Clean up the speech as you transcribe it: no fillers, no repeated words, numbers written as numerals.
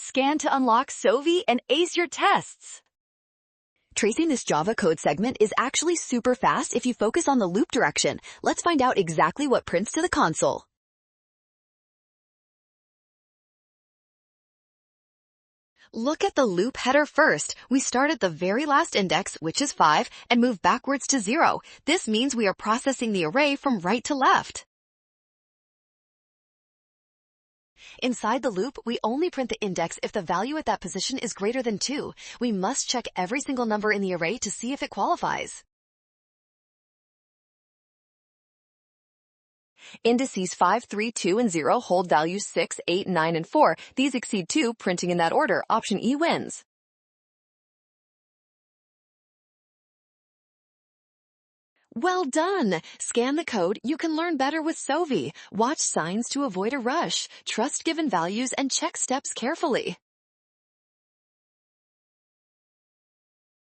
Scan to unlock Sovi and ace your tests. Tracing this Java code segment is actually super fast if you focus on the loop direction. Let's find out exactly what prints to the console. Look at the loop header first. We start at the very last index, which is 5, and move backwards to 0. This means we are processing the array from right to left. Inside the loop, we only print the index if the value at that position is greater than 2. We must check every single number in the array to see if it qualifies. Indices 5, 3, 2, and 0 hold values 6, 8, 9, and 4. These exceed 2, printing in that order. Option E wins. Well done! Scan the code. You can learn better with Sovi. Watch signs to avoid a rush. Trust given values and check steps carefully.